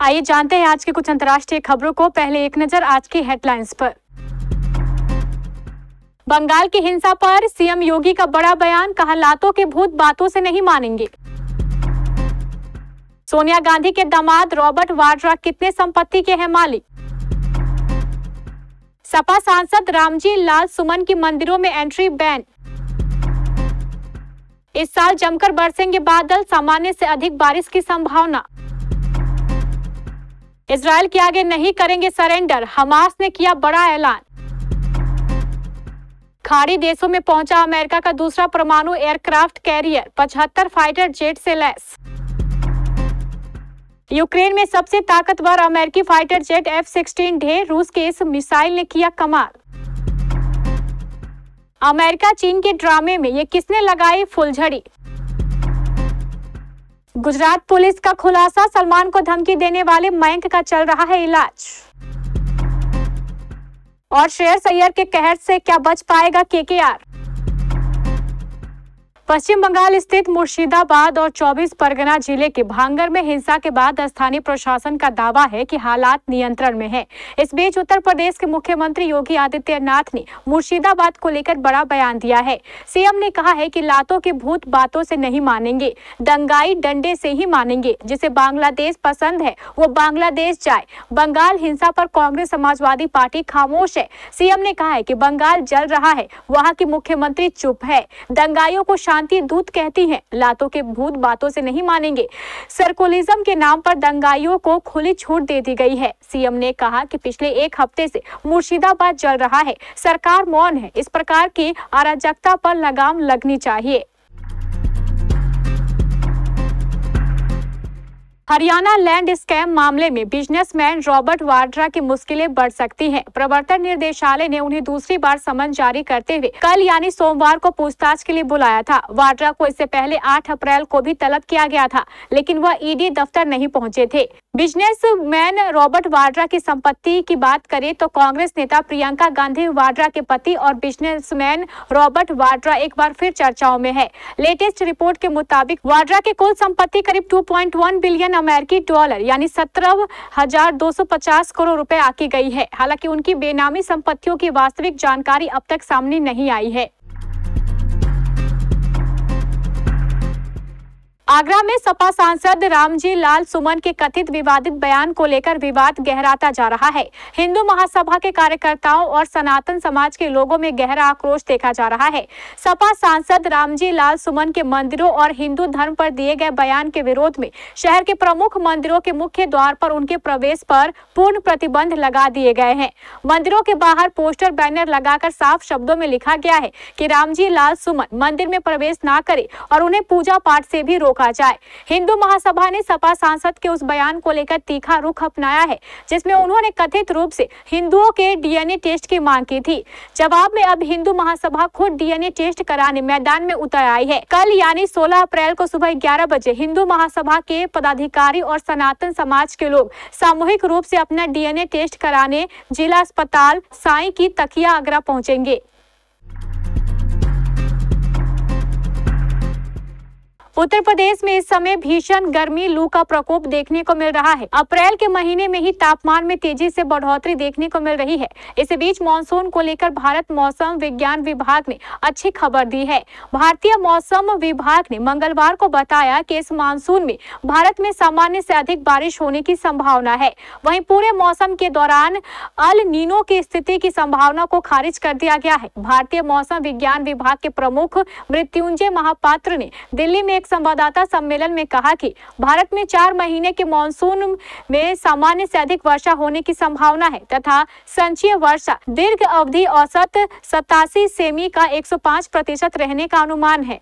आइए जानते हैं आज की कुछ अंतर्राष्ट्रीय खबरों को। पहले एक नजर आज की हेडलाइंस पर। बंगाल की हिंसा पर सीएम योगी का बड़ा बयान, कहा लातों के भूत बातों से नहीं मानेंगे। सोनिया गांधी के दामाद रॉबर्ट वाड्रा कितने संपत्ति के हैं मालिक। सपा सांसद रामजी लाल सुमन की मंदिरों में एंट्री बैन। इस साल जमकर बरसेंगे बादल, सामान्य से अधिक बारिश की संभावना। इजराइल के आगे नहीं करेंगे सरेंडर, हमास ने किया बड़ा ऐलान। खाड़ी देशों में पहुंचा अमेरिका का दूसरा परमाणु एयरक्राफ्ट कैरियर, 75 फाइटर जेट से लैस। यूक्रेन में सबसे ताकतवर अमेरिकी फाइटर जेट F-16 ढेर, रूस के इस मिसाइल ने किया कमाल। अमेरिका चीन के ड्रामे में ये किसने लगाई फुलझड़ी। गुजरात पुलिस का खुलासा, सलमान को धमकी देने वाले मयंक का चल रहा है इलाज। और श्रेयस अय्यर के कहर से क्या बच पाएगा KKR। पश्चिम बंगाल स्थित मुर्शिदाबाद और 24 परगना जिले के भांगर में हिंसा के बाद स्थानीय प्रशासन का दावा है कि हालात नियंत्रण में है। इस बीच उत्तर प्रदेश के मुख्यमंत्री योगी आदित्यनाथ ने मुर्शिदाबाद को लेकर बड़ा बयान दिया है। सीएम ने कहा है कि लातों के भूत बातों से नहीं मानेंगे, दंगाई डंडे से ही मानेंगे। जिसे बांग्लादेश पसंद है वो बांग्लादेश जाए। बंगाल हिंसा पर कांग्रेस समाजवादी पार्टी खामोश है। सीएम ने कहा है कि बंगाल जल रहा है, वहां की मुख्यमंत्री चुप है। दंगाइयों को शांति दूत कहती हैं, लातों के भूत बातों से नहीं मानेंगे। सर्कुलिज्म के नाम पर दंगाइयों को खुली छूट दे दी गई है। सीएम ने कहा कि पिछले एक हफ्ते से मुर्शिदाबाद जल रहा है, सरकार मौन है। इस प्रकार की अराजकता पर लगाम लगनी चाहिए। हरियाणा लैंड स्कैम मामले में बिजनेसमैन रॉबर्ट वाड्रा की मुश्किलें बढ़ सकती हैं। प्रवर्तन निर्देशालय ने उन्हें दूसरी बार समन जारी करते हुए कल यानी सोमवार को पूछताछ के लिए बुलाया था। वाड्रा को इससे पहले 8 अप्रैल को भी तलब किया गया था, लेकिन वह ईडी दफ्तर नहीं पहुंचे थे। बिजनेसमैन रॉबर्ट वाड्रा की संपत्ति की बात करें तो कांग्रेस नेता प्रियंका गांधी वाड्रा के पति और बिजनेसमैन रॉबर्ट वाड्रा एक बार फिर चर्चाओं में है। लेटेस्ट रिपोर्ट के मुताबिक वाड्रा की कुल संपत्ति करीब 2.1 बिलियन अमेरिकी डॉलर यानी 17,250 करोड़ रुपए आकी गई है। हालांकि उनकी बेनामी संपत्तियों की वास्तविक जानकारी अब तक सामने नहीं आई है। आगरा में सपा सांसद रामजी लाल सुमन के कथित विवादित बयान को लेकर विवाद गहराता जा रहा है। हिंदू महासभा के कार्यकर्ताओं और सनातन समाज के लोगों में गहरा आक्रोश देखा जा रहा है। सपा सांसद रामजी लाल सुमन के मंदिरों और हिंदू धर्म पर दिए गए बयान के विरोध में शहर के प्रमुख मंदिरों के मुख्य द्वार पर उनके प्रवेश पर पूर्ण प्रतिबंध लगा दिए गए हैं। मंदिरों के बाहर पोस्टर बैनर लगाकर साफ शब्दों में लिखा गया है कि रामजी लाल सुमन मंदिर में प्रवेश ना करे और उन्हें पूजा पाठ से भी रोका जाए। हिंदू महासभा ने सपा सांसद के उस बयान को लेकर तीखा रुख अपनाया है, जिसमें उन्होंने कथित रूप से हिंदुओं के डीएनए टेस्ट की मांग की थी। जवाब में अब हिंदू महासभा खुद डीएनए टेस्ट कराने मैदान में उतर आई है। कल यानी 16 अप्रैल को सुबह 11 बजे हिंदू महासभा के पदाधिकारी और सनातन समाज के लोग सामूहिक रूप से अपना डीएनए टेस्ट कराने जिला अस्पताल साई की तकिया आगरा पहुंचेंगे। उत्तर प्रदेश में इस समय भीषण गर्मी लू का प्रकोप देखने को मिल रहा है। अप्रैल के महीने में ही तापमान में तेजी से बढ़ोतरी देखने को मिल रही है। इस बीच मानसून को लेकर भारत मौसम विज्ञान विभाग ने अच्छी खबर दी है। भारतीय मौसम विभाग ने मंगलवार को बताया कि इस मानसून में भारत में सामान्य से अधिक बारिश होने की संभावना है। वहीं पूरे मौसम के दौरान अल नीनो की स्थिति की संभावना को खारिज कर दिया गया है। भारतीय मौसम विज्ञान विभाग के प्रमुख मृत्युंजय महापात्र ने दिल्ली में एक संवाददाता सम्मेलन में कहा कि भारत में 4 महीने के मॉनसून में सामान्य से अधिक वर्षा होने की संभावना है तथा संचयी वर्षा दीर्घ अवधि औसत 87 सेमी का 105% रहने का अनुमान है।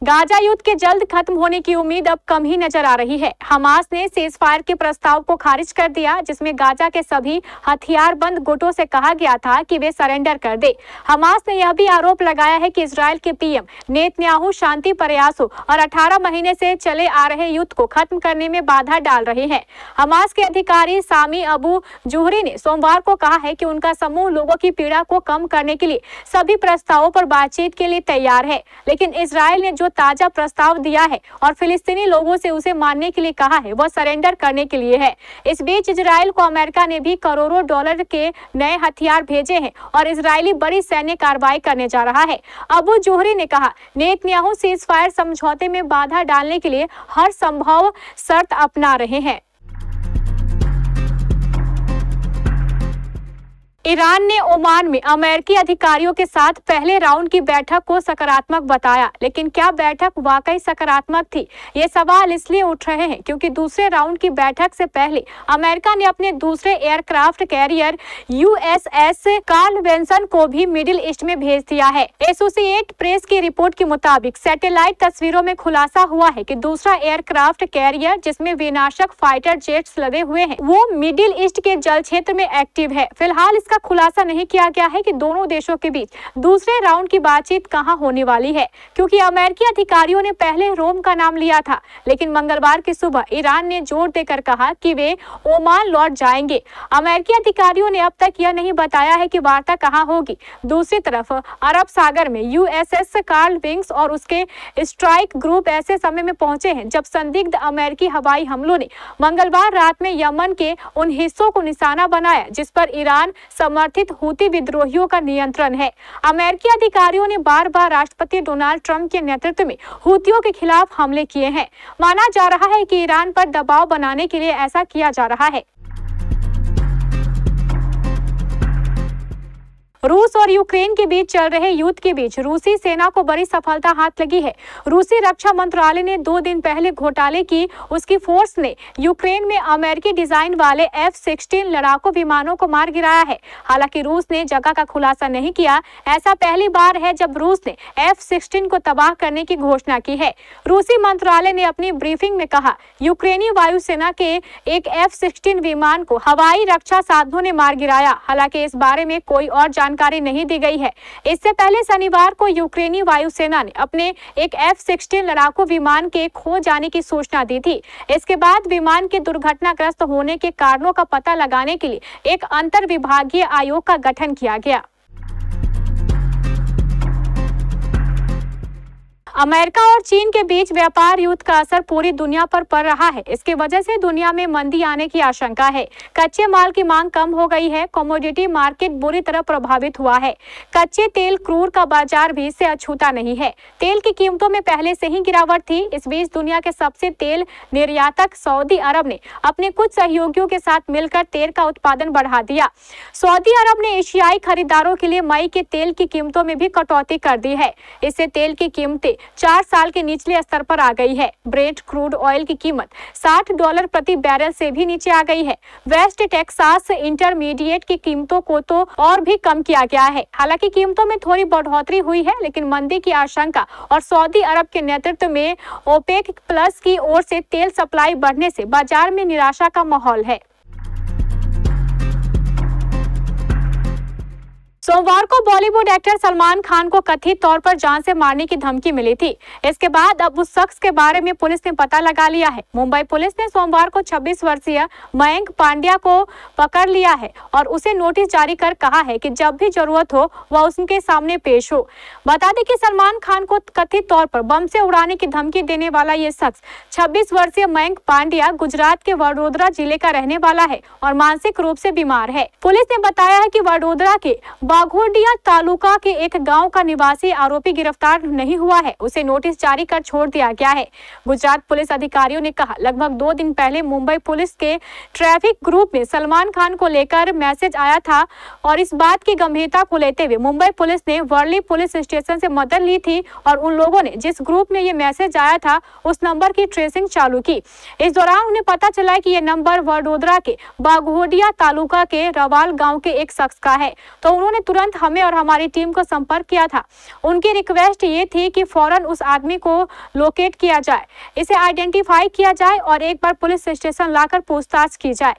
गाजा युद्ध के जल्द खत्म होने की उम्मीद अब कम ही नजर आ रही है। हमास ने सीजफायर के प्रस्ताव को खारिज कर दिया, जिसमें गाजा के सभी हथियारबंद गुटों से कहा गया था कि वे सरेंडर कर दे। हमास ने यह भी आरोप लगाया है कि इजराइल के पीएम नेतन्याहू शांति प्रयासों और 18 महीने से चले आ रहे युद्ध को खत्म करने में बाधा डाल रहे हैं। हमास के अधिकारी सामी अबू जुहरी ने सोमवार को कहा है कि उनका समूह लोगों की पीड़ा को कम करने के लिए सभी प्रस्तावों पर बातचीत के लिए तैयार है, लेकिन इजराइल ने जो जो ताजा प्रस्ताव दिया है और फिलिस्तीनी लोगों से उसे मानने के लिए कहा है वह सरेंडर करने के लिए है। इस बीच इजराइल को अमेरिका ने भी करोड़ों डॉलर के नए हथियार भेजे हैं और इजरायली बड़ी सैन्य कार्रवाई करने जा रहा है। अबू जोहरी ने कहा, नेतन्याहू सीज़फायर समझौते में बाधा डालने के लिए हर संभव शर्त अपना रहे हैं। ईरान ने ओमान में अमेरिकी अधिकारियों के साथ पहले राउंड की बैठक को सकारात्मक बताया, लेकिन क्या बैठक वाकई सकारात्मक थी? ये सवाल इसलिए उठ रहे हैं क्योंकि दूसरे राउंड की बैठक से पहले अमेरिका ने अपने दूसरे aircraft carrier USS Carl Vinson को भी मिडिल ईस्ट में भेज दिया है। एसोसिएट प्रेस की रिपोर्ट के मुताबिक सैटेलाइट तस्वीरों में खुलासा हुआ है कि दूसरा एयरक्राफ्ट कैरियर, जिसमें विनाशक फाइटर जेट्स लदे हुए हैं, वो मिडिल ईस्ट के जल क्षेत्र में एक्टिव है। फिलहाल इसका खुलासा नहीं किया गया है कि दोनों देशों के बीच दूसरे राउंड की बातचीत कहां होने वाली है, क्योंकि अमेरिकी अधिकारियों ने पहले रोम का नाम लिया था, लेकिन मंगलवार की सुबह ईरान ने जोर देकर कहा कि वे ओमान लौट जाएंगे। अमेरिकी अधिकारियों ने अब तक यह नहीं बताया है कि वार्ता कहां होगी। दूसरी तरफ अरब सागर में USS कार्ल विंसन और उसके स्ट्राइक ग्रुप ऐसे समय में पहुंचे हैं जब संदिग्ध अमेरिकी हवाई हमलों ने मंगलवार रात में यमन के उन हिस्सों को निशाना बनाया जिस पर ईरान समर्थित हूती विद्रोहियों का नियंत्रण है। अमेरिकी अधिकारियों ने बार बार राष्ट्रपति डोनाल्ड ट्रंप के नेतृत्व में हूतियों के खिलाफ हमले किए हैं। माना जा रहा है कि ईरान पर दबाव बनाने के लिए ऐसा किया जा रहा है। रूस और यूक्रेन के बीच चल रहे युद्ध के बीच रूसी सेना को बड़ी सफलता हाथ लगी है। रूसी रक्षा मंत्रालय ने 2 दिन पहले घोटाले की उसकी फोर्स ने यूक्रेन में अमेरिकी डिजाइन वाले F-16 लड़ाकू विमानों को मार गिराया है। हालांकि रूस ने जगह का खुलासा नहीं किया। ऐसा पहली बार है जब रूस ने F-16 को तबाह करने की घोषणा की है। रूसी मंत्रालय ने अपनी ब्रीफिंग में कहा, यूक्रेनी वायुसेना के एक F-16 विमान को हवाई रक्षा साधनों ने मार गिराया। हालांकि इस बारे में कोई और जानकारी नहीं दी गई है। इससे पहले शनिवार को यूक्रेनी वायुसेना ने अपने एक F-16 लड़ाकू विमान के खो जाने की सूचना दी थी। इसके बाद विमान के दुर्घटनाग्रस्त होने के कारणों का पता लगाने के लिए एक अंतर विभागीय आयोग का गठन किया गया। अमेरिका और चीन के बीच व्यापार युद्ध का असर पूरी दुनिया पर पड़ रहा है। इसकी वजह से दुनिया में मंदी आने की आशंका है। कच्चे माल की मांग कम हो गई है। कमोडिटी मार्केट बुरी तरह प्रभावित हुआ है। कच्चे तेल क्रूड का बाजार भी इससे अछूता नहीं है। तेल की कीमतों में पहले से ही गिरावट थी। इस बीच दुनिया के सबसे तेल निर्यातक सऊदी अरब ने अपने कुछ सहयोगियों के साथ मिलकर तेल का उत्पादन बढ़ा दिया। सऊदी अरब ने एशियाई खरीदारों के लिए मई के तेल की कीमतों में भी कटौती कर दी है। इससे तेल की कीमतें 4 साल के निचले स्तर पर आ गई है। ब्रेंट क्रूड ऑयल की कीमत $60 प्रति बैरल से भी नीचे आ गई है। वेस्ट टेक्सास इंटरमीडिएट की कीमतों को तो और भी कम किया गया है। हालांकि कीमतों में थोड़ी बढ़ोतरी हुई है, लेकिन मंदी की आशंका और सऊदी अरब के नेतृत्व में ओपेक प्लस की ओर से तेल सप्लाई बढ़ने से बाजार में निराशा का माहौल है। सोमवार को बॉलीवुड एक्टर सलमान खान को कथित तौर पर जान से मारने की धमकी मिली थी। इसके बाद अब उस शख्स के बारे में पुलिस ने पता लगा लिया है। मुंबई पुलिस ने सोमवार को 26 वर्षीय मयंक पांड्या को पकड़ लिया है और उसे नोटिस जारी कर कहा है कि जब भी जरूरत हो वह उसके सामने पेश हो। बता दें कि सलमान खान को कथित तौर पर बम से उड़ाने की धमकी देने वाला ये शख्स 26 वर्षीय मयंक पांड्या गुजरात के वडोदरा जिले का रहने वाला है और मानसिक रूप से बीमार है। पुलिस ने बताया है कि वडोदरा के बाघोडिया तालुका के एक गांव का निवासी आरोपी गिरफ्तार नहीं हुआ है। उसे नोटिस जारी कर छोड़ दिया गया है। गुजरात पुलिस अधिकारियों ने कहा, लगभग 2 दिन पहले मुंबई पुलिस के ट्रैफिक ग्रुप में सलमान खान को लेकर मैसेज आया था और इस बात की गंभीरता को लेते हुए मुंबई पुलिस ने वर्ली पुलिस स्टेशन से मदद ली थी और उन लोगों ने जिस ग्रुप में ये मैसेज आया था उस नंबर की ट्रेसिंग चालू की। इस दौरान उन्हें पता चला कि ये नंबर वडोदरा के बाघोडिया तालुका के रवाल गाँव के एक शख्स का है, तो उन्होंने तुरंत हमें और हमारी टीम को संपर्क किया था। उनकी रिक्वेस्ट ये थी कि फौरन उस आदमी को लोकेट किया जाए, इसे आइडेंटिफाई किया जाए और एक बार पुलिस स्टेशन लाकर पूछताछ की जाए।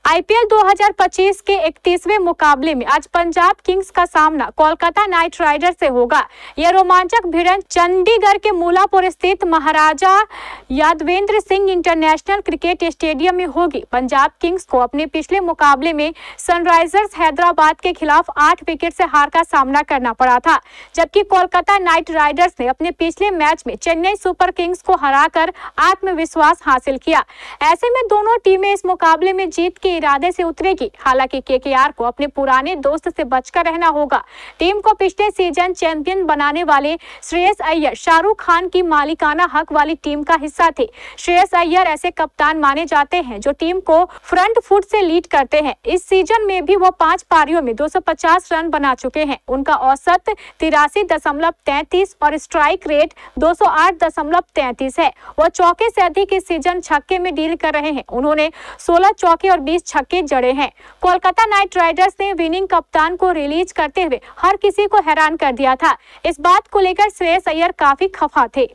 आईपीएल 2025 के 31वें मुकाबले में आज पंजाब किंग्स का सामना कोलकाता नाइट राइडर्स से होगा। यह रोमांचक भिड़ंत चंडीगढ़ के मुल्लापुर स्थित Maharaja Yadavindra Singh international cricket stadium में होगी। पंजाब किंग्स को अपने पिछले मुकाबले में सनराइजर्स हैदराबाद के खिलाफ 8 विकेट से हार का सामना करना पड़ा था, जबकि कोलकाता नाइट राइडर्स ने अपने पिछले मैच में चेन्नई सुपर किंग्स को हराकर आत्मविश्वास हासिल किया। ऐसे में दोनों टीमें इस मुकाबले में जीत के इरादे से उतरेगी। हालांकि केकेआर को अपने पुराने दोस्त से बचकर रहना होगा। टीम को पिछले सीजन चैंपियन बनाने वाले श्रेयस अय्यर शाहरुख खान की मालिकाना हक वाली टीम का हिस्सा थे। श्रेयस अय्यर ऐसे कप्तान माने जाते हैं जो टीम को फ्रंट फुट से लीड करते हैं। इस सीजन में भी वो 5 पारियों में 250 रन बना चुके हैं। उनका औसत 83.33 और स्ट्राइक रेट 208.33 है। वो चौके से अधिक इस सीजन छक्के में डील कर रहे हैं। उन्होंने 16 चौके और 20 छक्के जड़े हैं। कोलकाता नाइट राइडर्स ने विनिंग कप्तान को रिलीज करते हुए हर किसी को हैरान कर दिया था। इस बात को लेकर श्रेयस अय्यर काफी खफा थे।